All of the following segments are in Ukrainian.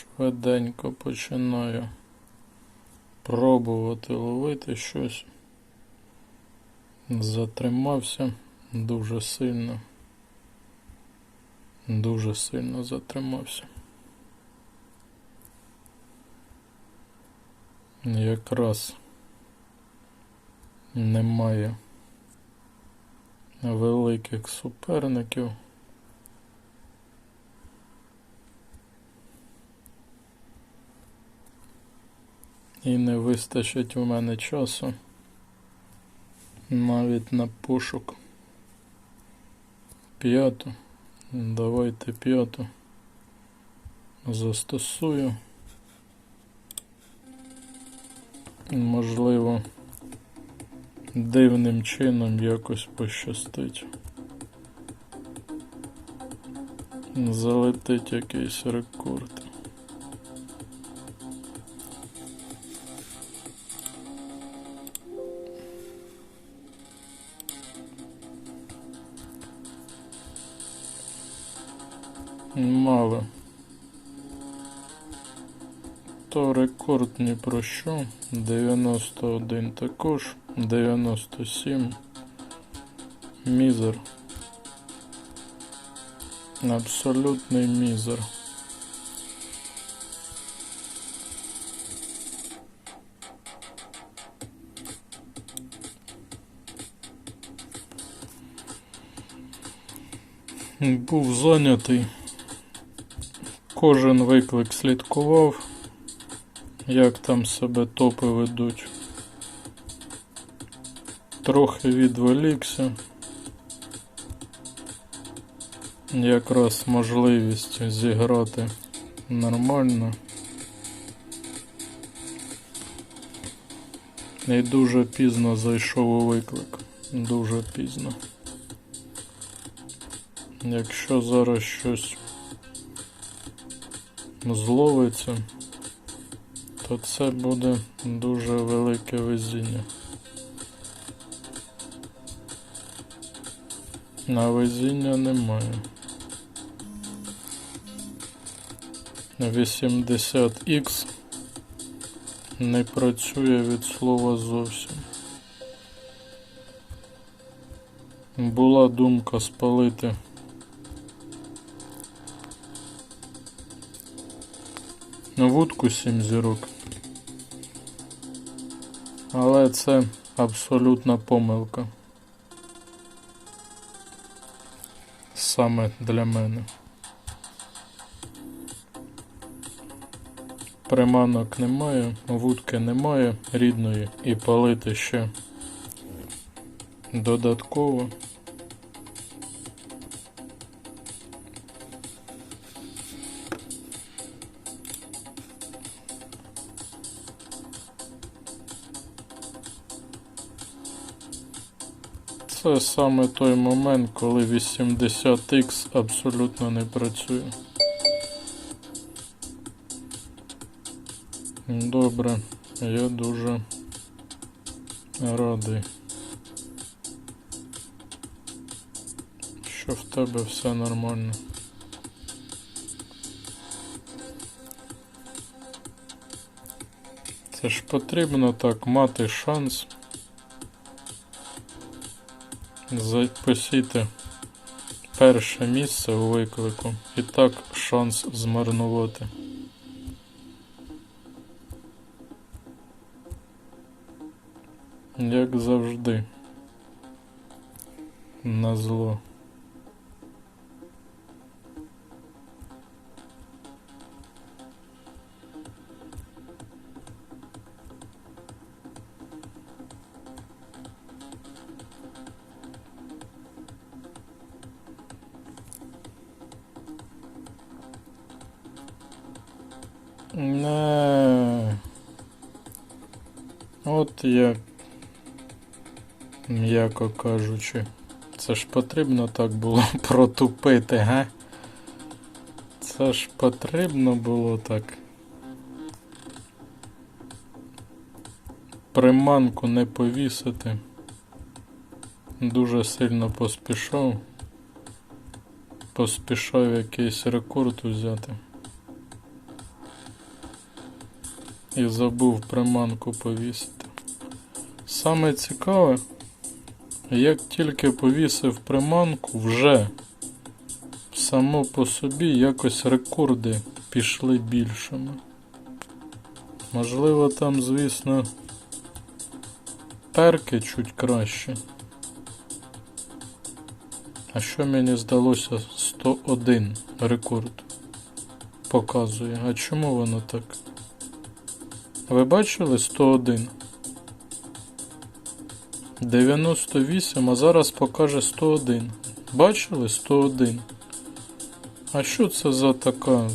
Швиденько починаю пробувати ловити щось. Затримався дуже сильно. Дуже сильно затримався. Якраз немає великих суперників. І не вистачить у мене часу навіть на пошук. П'яту. Давайте п'яту застосую. Можливо, дивним чином якось пощастить. Залетить якийсь рекорд. Мало. То рекорд ні про що. 91 також. 97. Мізер. Абсолютний мізер. Був зайнятий. Кожен виклик слідкував, як там себе топи ведуть. Трохи відволікся. Якраз можливість зіграти нормально. І дуже пізно зайшов у виклик. Дуже пізно. Якщо зараз щось зловиться, то це буде дуже велике везіння. А везіння немає. 80Х не працює від слова зовсім. Була думка спалити вудку 7 зірок, але це абсолютна помилка. Саме для мене. Приманок немає, вудки немає рідної і палити ще додатково. Це саме той момент, коли 80Х абсолютно не працює. Добре, я дуже радий, що в тебе все нормально. Це ж потрібно так мати шанс посіти перше місце у виклику і так шанс змарнувати. Як завжди. Назло. Не. От як, м'яко кажучи, це ж потрібно так було протупити, га? Це ж потрібно було так. Приманку не повісити. Дуже сильно поспішав. Поспішав якийсь рекорд взяти. і забув приманку повісити. Саме цікаве, як тільки повісив приманку, вже само по собі якось рекорди пішли більшими. Можливо, там, звісно, перки чуть краще. А що мені здалося, 101 рекорд показує. А чому воно так? Ви бачили 101? 98, а зараз покаже 101. Бачили 101? А що це за така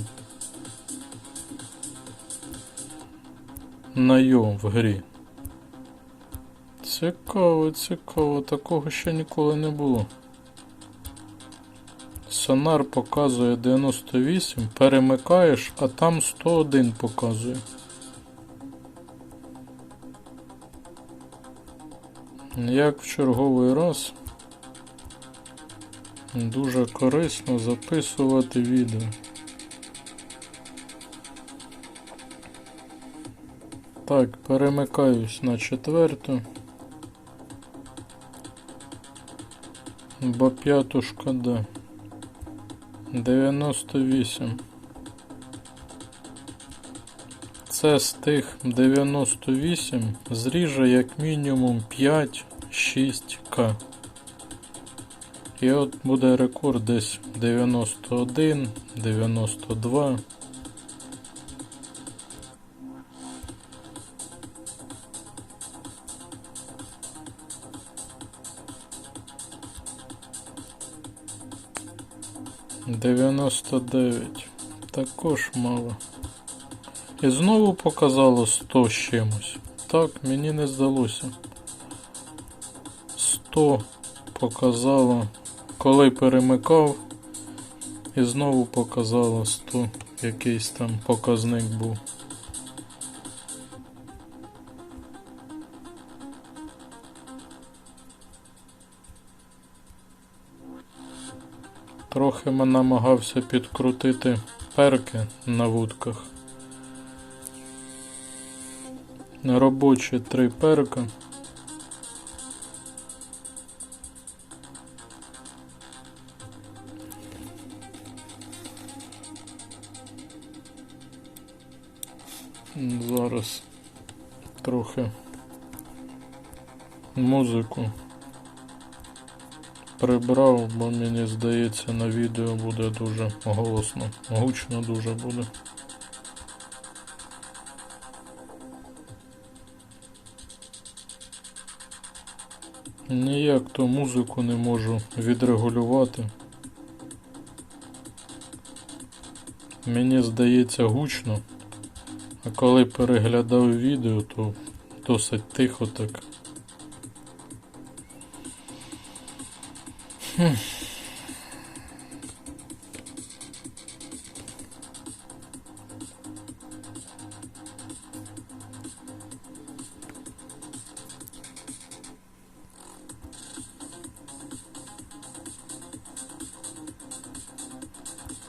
найом в грі? Цікаво, цікаво, такого ще ніколи не було. Сонар показує 98, перемикаєш, а там 101 показує. Як в черговий раз, дуже корисно записувати відео. Так, перемикаюсь на 4, бо 5 шкода. 98. Це з тих 98 зріже як мінімум 5-6К. І от буде рекорд десь 91, 92. «99». Також мало. І знову показало 100 з чимось. Так, мені не здалося. 100 показало, коли перемикав, і знову показало 100. Якийсь там показник був. Трохи намагався підкрутити перки на вудках. Робочі 3 перка. Зараз трохи музику прибрав, бо мені здається на відео буде дуже голосно, гучно дуже буде. Ніяк то музику не можу відрегулювати. Мені здається гучно, а коли переглядав відео, то досить тихо так.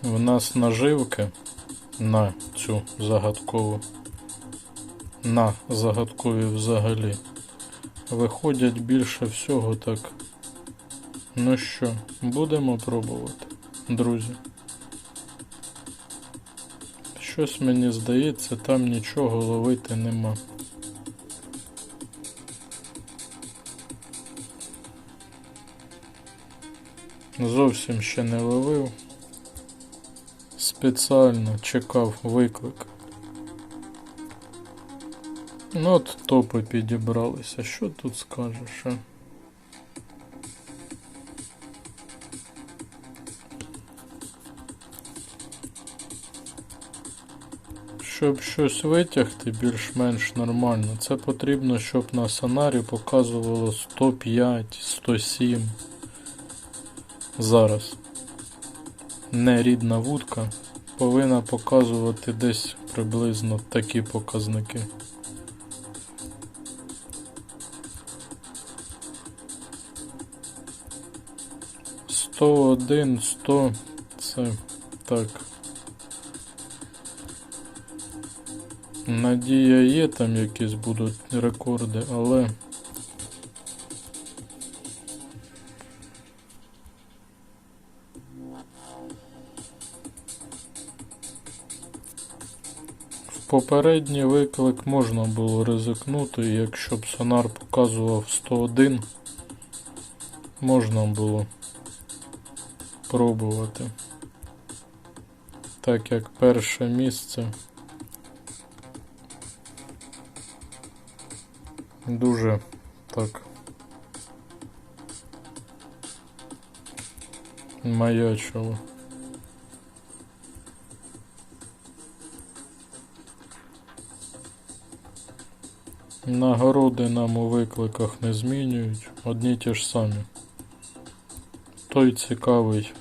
В нас наживки на цю загадкову, на загадкові взагалі, виходять більше всього так. Ну що, будемо пробувати, друзі. Щось мені здається, там нічого ловити нема. Зовсім ще не ловив. Спеціально чекав виклик. Ну от топи підібралися. Що тут скажеш, а? Щоб щось витягти більш-менш нормально, це потрібно, щоб на сонарі показувало 105, 107. Зараз. Нерідна вудка повинна показувати десь приблизно такі показники. – 101, 100 – це так. Надія є, там якісь будуть рекорди, але в попередній виклик можна було ризикнути, і якщо б сонар показував 101, можна було пробувати. Так як перше місце дуже так маячило. Нагороди нам у викликах не змінюють, одні ті ж самі. Той цікавий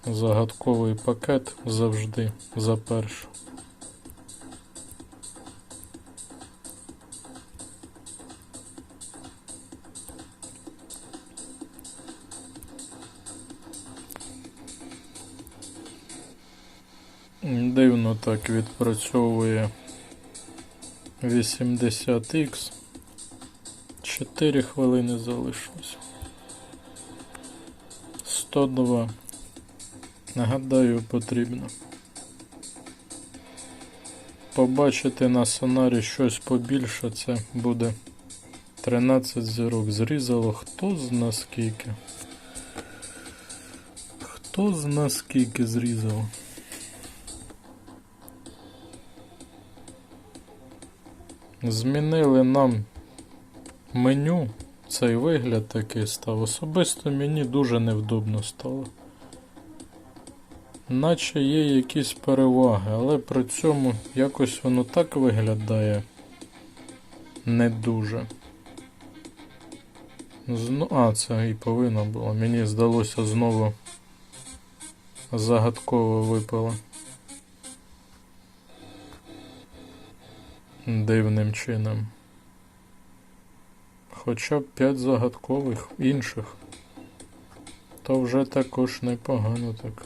загадковий пакет завжди за першу. Дивно так відпрацьовує 80Х. 4 хвилини залишилось. 102. Нагадаю, потрібно побачити на сонарі щось побільше, це буде 13 зірок. Зрізало хто зна скільки. Хто зна скільки зрізало. Змінили нам меню, цей вигляд такий став. Особисто мені дуже невдобно стало. Наче є якісь переваги, але при цьому якось воно так виглядає не дуже. Це і повинно було. Мені здалося, знову загадково випало. Дивним чином. Хоча б 5 загадкових інших. То вже також непогано так.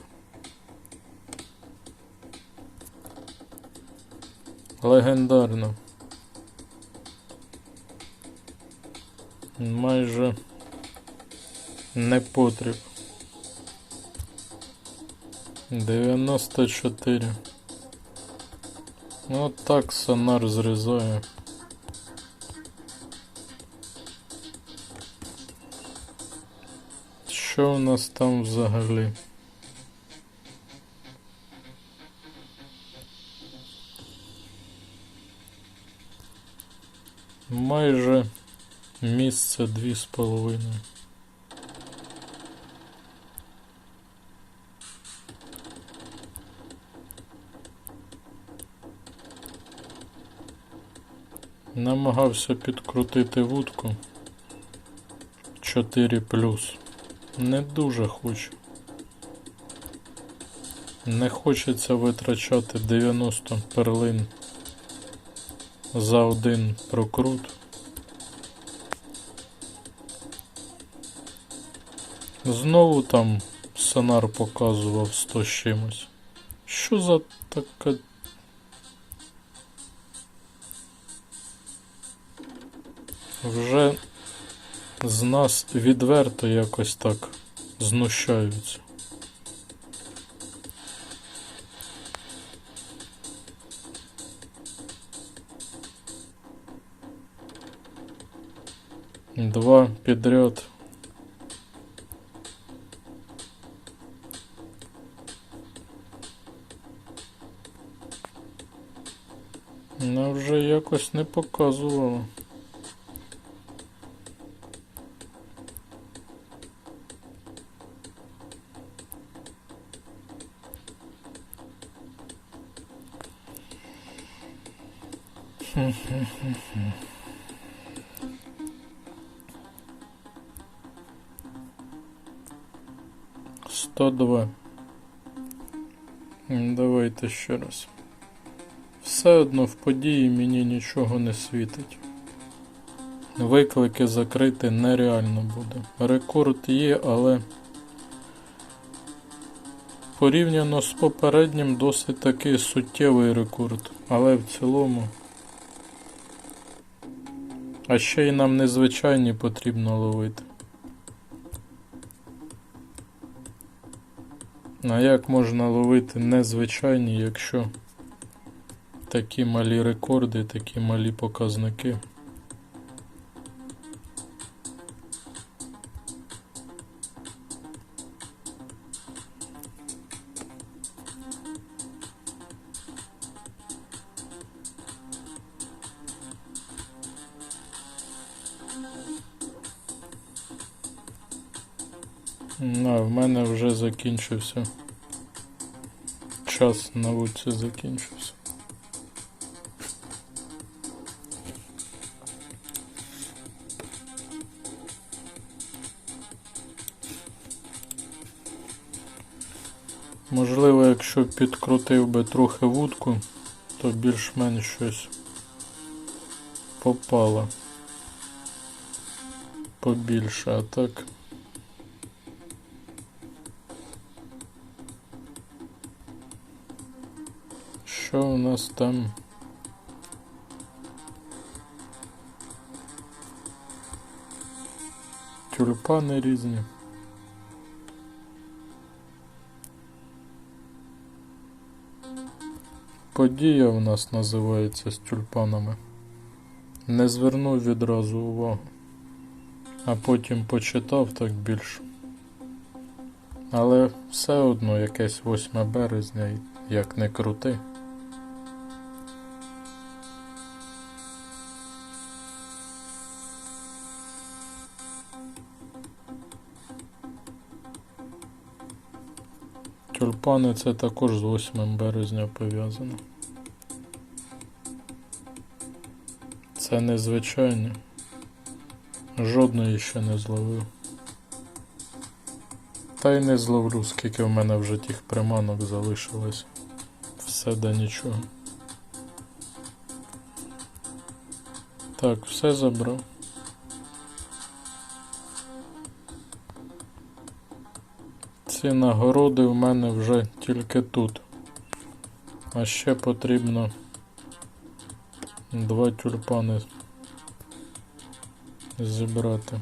Легендарно. Майже непотріб. 94. От так сонар зрізає. Що у нас там взагалі? Майже місце 2,5. Намагався підкрутити вудку 4+. Не дуже хочу. Не хочеться витрачати 90 перлин за один прокрут. Знову там сонар показував 100 з чимось. Що за така... Вже з нас відверто якось так знущаються. Два підряд. Ну, вже якось не показувало. «102». Давайте ще раз. Все одно в події мені нічого не світить. Виклики закрити нереально буде. Рекорд є, але порівняно з попереднім досить таки суттєвий рекорд, але в цілому. А ще й нам незвичайні потрібно ловити. А як можна ловити незвичайні, якщо такі малі рекорди, такі малі показники? В мене вже закінчився. Час на вудці закінчився. Можливо, якщо підкрутив би трохи вудку, то більш-менш щось попало побільше, а так. Що у нас там? Тюльпани різні. Подія у нас називається з тюльпанами. Не звернув відразу увагу, а потім почитав так більше. Але все одно якесь 8 березня, як не крути. Тюльпани це також з 8 березня пов'язано. Це незвичайно. Жодної ще не зловив. Та й не зловлю, скільки в мене вже тих приманок залишилось. Все да нічого. Так, все забрав. Ці нагороди в мене вже тільки тут. А ще потрібно 2 тюльпани зібрати.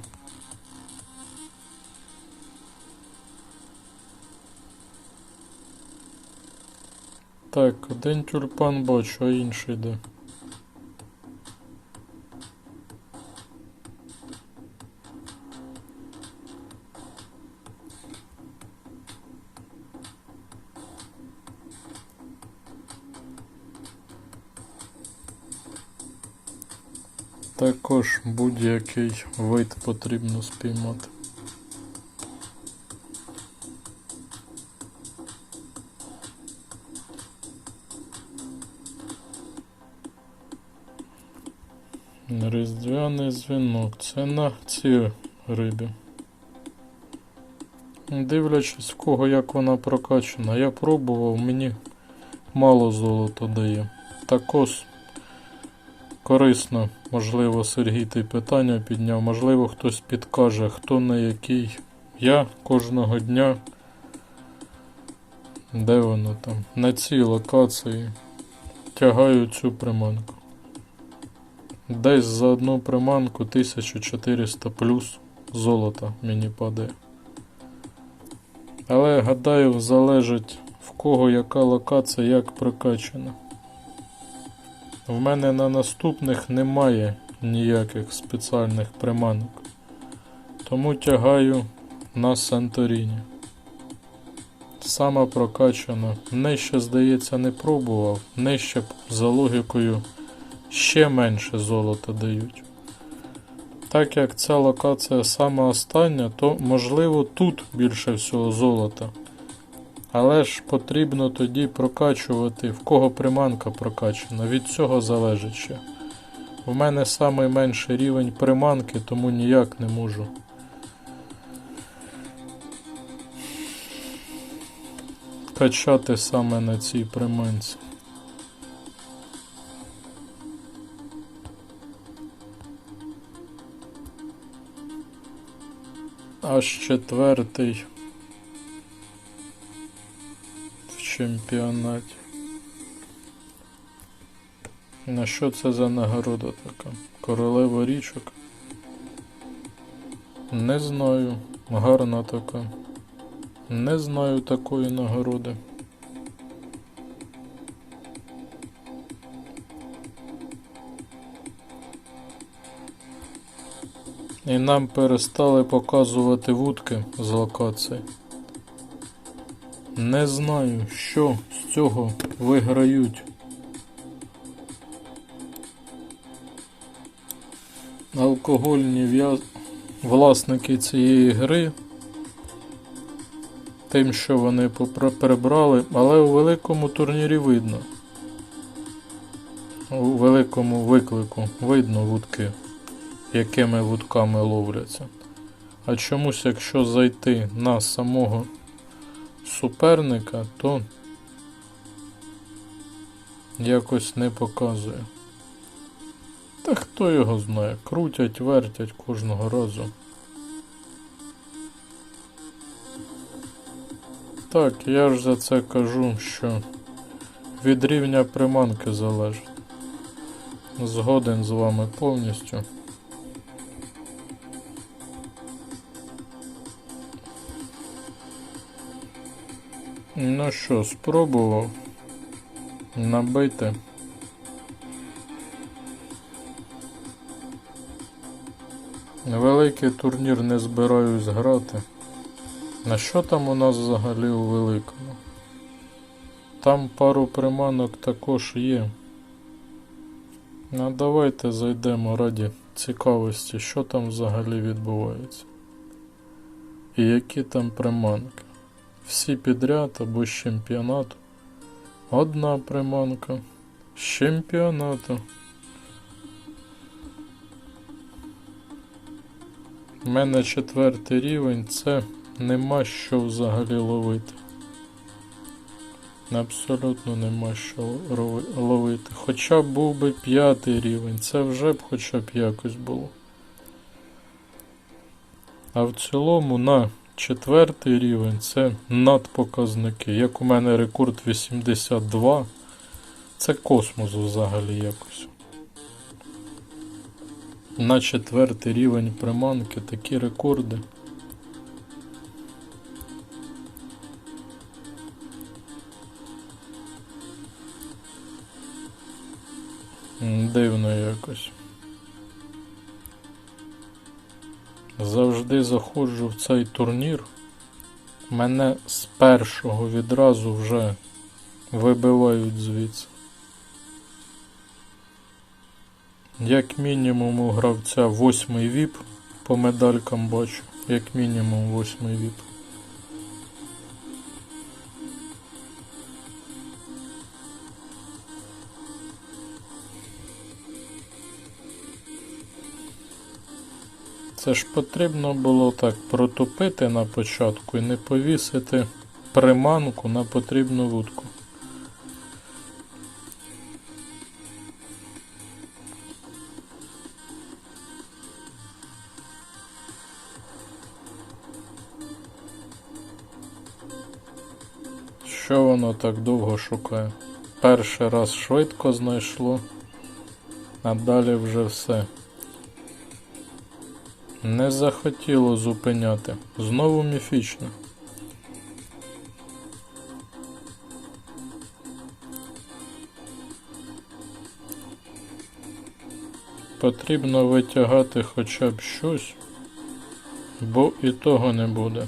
Так, 1 тюльпан бачу, а інший де? Також будь-який вид потрібно спіймати. Різдвяний дзвінок. Це на цій рибі. Дивлячись в кого як вона прокачана. Я пробував, мені мало золота дає. Також корисно, можливо, Сергій ти питання підняв, можливо, хтось підкаже, хто на який. Я кожного дня, де воно там, на цій локації тягаю цю приманку. Десь за одну приманку 1400 плюс золота мені падає. Але, гадаю, залежить в кого яка локація, як прокачана. В мене на наступних немає ніяких спеціальних приманок. Тому тягаю на Санторіні. Сама прокачана. Нижче, здається, не пробував. Нижче за логікою ще менше золота дають. Так як ця локація сама остання, то можливо тут більше всього золота. Але ж потрібно тоді прокачувати, в кого приманка прокачана. Від цього залежить ще. У мене найменший рівень приманки, тому ніяк не можу качати саме на цій приманці. Аж 4-й чемпіонаті. На що це за нагорода така? Королева річок? Не знаю. Гарна така. Не знаю такої нагороди. І нам перестали показувати вудки з локації. Не знаю, що з цього виграють. Алкогольні власники цієї гри тим, що вони прибрали, але у великому турнірі видно. У великому виклику видно вудки, якими вудками ловляться. А чомусь, якщо зайти на самого суперника, то якось не показує. Та хто його знає, крутять, вертять кожного разу. Так, я ж за це кажу, що від рівня приманки залежить. Згоден з вами повністю. Ну що, спробував набити. Великий турнір не збираюсь грати. На що там у нас взагалі у великому? Там пару приманок також є. Ну давайте зайдемо раді цікавості, що там взагалі відбувається. І які там приманки. Всі підряд або з чемпіонату. Одна приманка з чемпіонату. У мене 4-й рівень, це нема що взагалі ловити. Абсолютно нема що ловити. Хоча б був би 5-й рівень, це вже б хоча б якось було. А в цілому на 4-й рівень це надпоказники. Як у мене рекорд 82, це космос взагалі якось. На 4-й рівень приманки такі рекорди. Дивно якось. Завжди заходжу в цей турнір. Мене з першого відразу вже вибивають звідси. Як мінімум у гравця 8-й віп, по медалькам бачу, як мінімум 8-й віп. Це ж потрібно було так протупити на початку і не повісити приманку на потрібну вудку. Що воно так довго шукає? Перший раз швидко знайшло, а далі вже все. Не захотіло зупиняти. Знову міфічно. Потрібно витягати хоча б щось, бо і того не буде.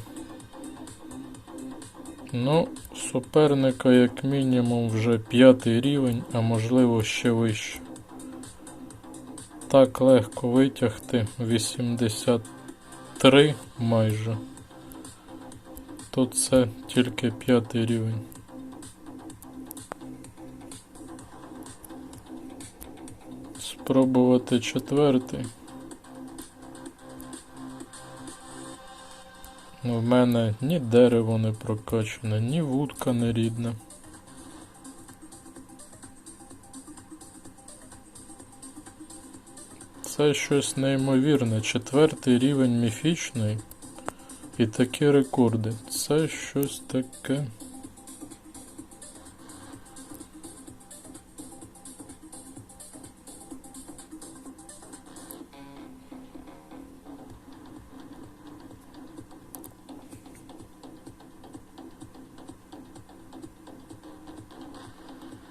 Ну, суперника як мінімум вже 5-й рівень, а можливо ще вище. Так легко витягти 83 майже. Тут це тільки 5-й рівень. Спробувати 4-й. В мене ні дерево не прокачане, ні вудка не рідна. Це щось неймовірне. 4-й рівень міфічний і такі рекорди. Це щось таке.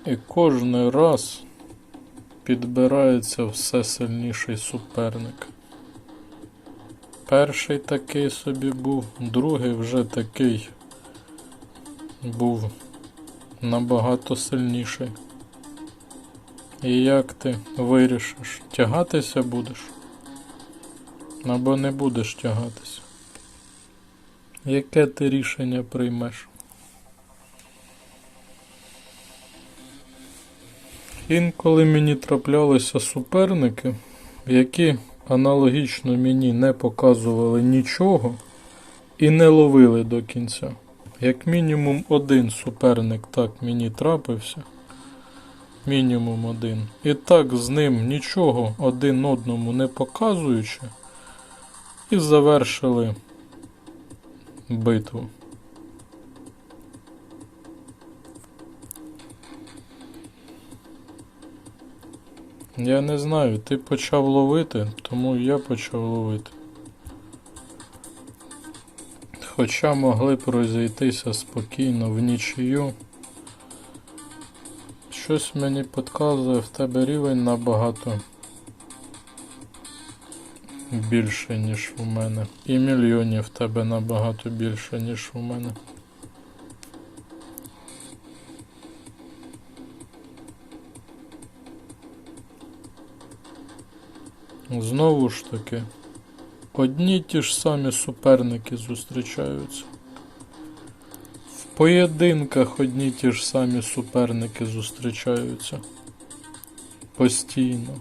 І кожен раз підбирається все сильніший суперник. Перший такий собі був, другий вже такий був набагато сильніший. І як ти вирішиш? Тягатися будеш? Або не будеш тягатися? Яке ти рішення приймеш? Інколи мені траплялися суперники, які аналогічно мені не показували нічого і не ловили до кінця. Як мінімум один суперник так мені трапився. Мінімум один. І так з ним нічого один одному не показуючи, і завершили битву. Я не знаю, ти почав ловити, тому я почав ловити. Хоча могли б розійтися спокійно в нічию. Щось мені підказує, в тебе рівень набагато більше, ніж у мене. І мільйонів в тебе набагато більше, ніж у мене. Знову ж таки, одні ті ж самі суперники зустрічаються. В поєдинках одні ті ж самі суперники зустрічаються. Постійно.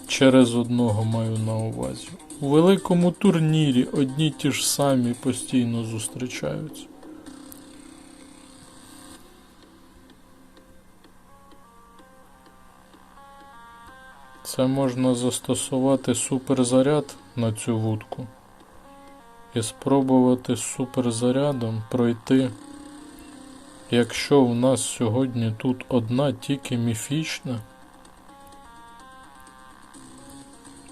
Через одного маю на увазі. У великому турнірі одні ті ж самі постійно зустрічаються. Це можна застосувати суперзаряд на цю вудку і спробувати з суперзарядом пройти. Якщо у нас сьогодні тут одна тільки міфічна,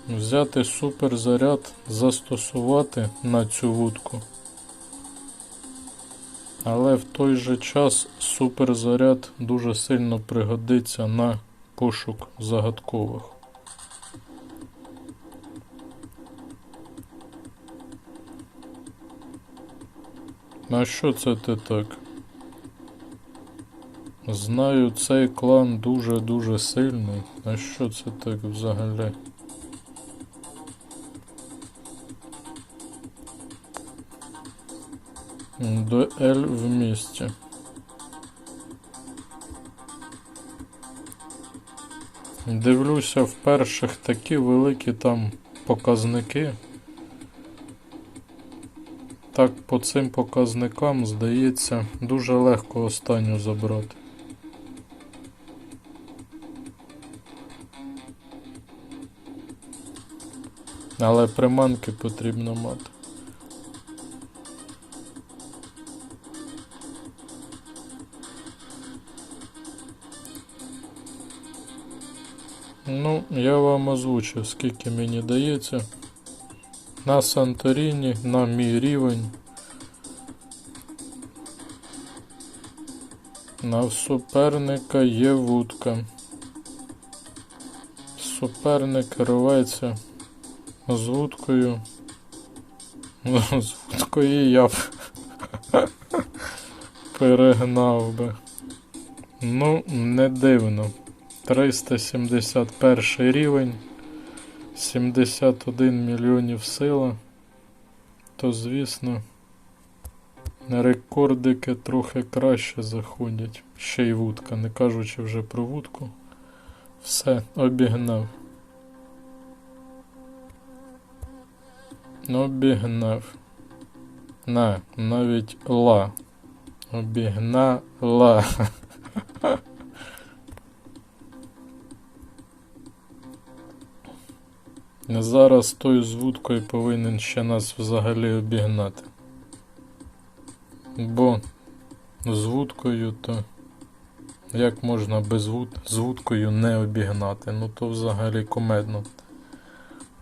взяти суперзаряд, застосувати на цю вудку. Але в той же час суперзаряд дуже сильно пригодиться на пошук загадкових. А що це ти так? Знаю, цей клан дуже-дуже сильний. А що це так взагалі? Дуель в місті. Дивлюся, в перших такі великі там показники. Так, по цим показникам, здається, дуже легко останню забрати. Але приманки потрібно мати. Ну, я вам озвучив, скільки мені дається. На Санторіні, на мій рівень. На суперника є вудка. Суперник рветься з вудкою. З вудкою я б перегнав би. Ну, не дивно. 371 рівень, 71 мільйонів сила, то звісно рекордики трохи краще заходять. Ще й вудка, не кажучи вже про вудку. Все, обігнав. Обігнав. Навіть ла. Обігнала. Зараз той з вудкою повинен ще нас взагалі обігнати. Бо з вудкою то як можна з вудкою не обігнати? Ну то взагалі кумедно.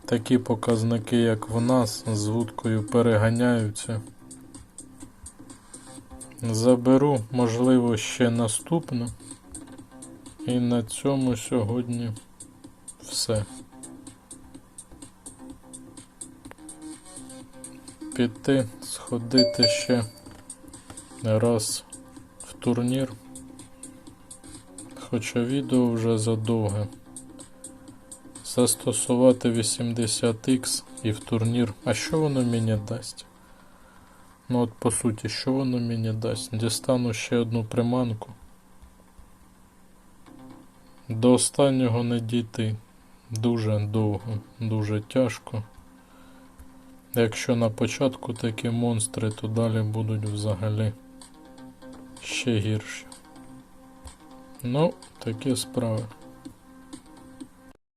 Такі показники, як в нас, з вудкою переганяються. Заберу, можливо, ще наступну. І на цьому сьогодні все. Піти, сходити ще раз в турнір. Хоча відео вже задовге. Застосувати 80Х і в турнір. А що воно мені дасть? Ну от по суті, що воно мені дасть? Дістану ще одну приманку. До останнього не дійти. Дуже довго, дуже тяжко. Якщо на початку такі монстри, то далі будуть взагалі ще гірші. Ну, такі справи.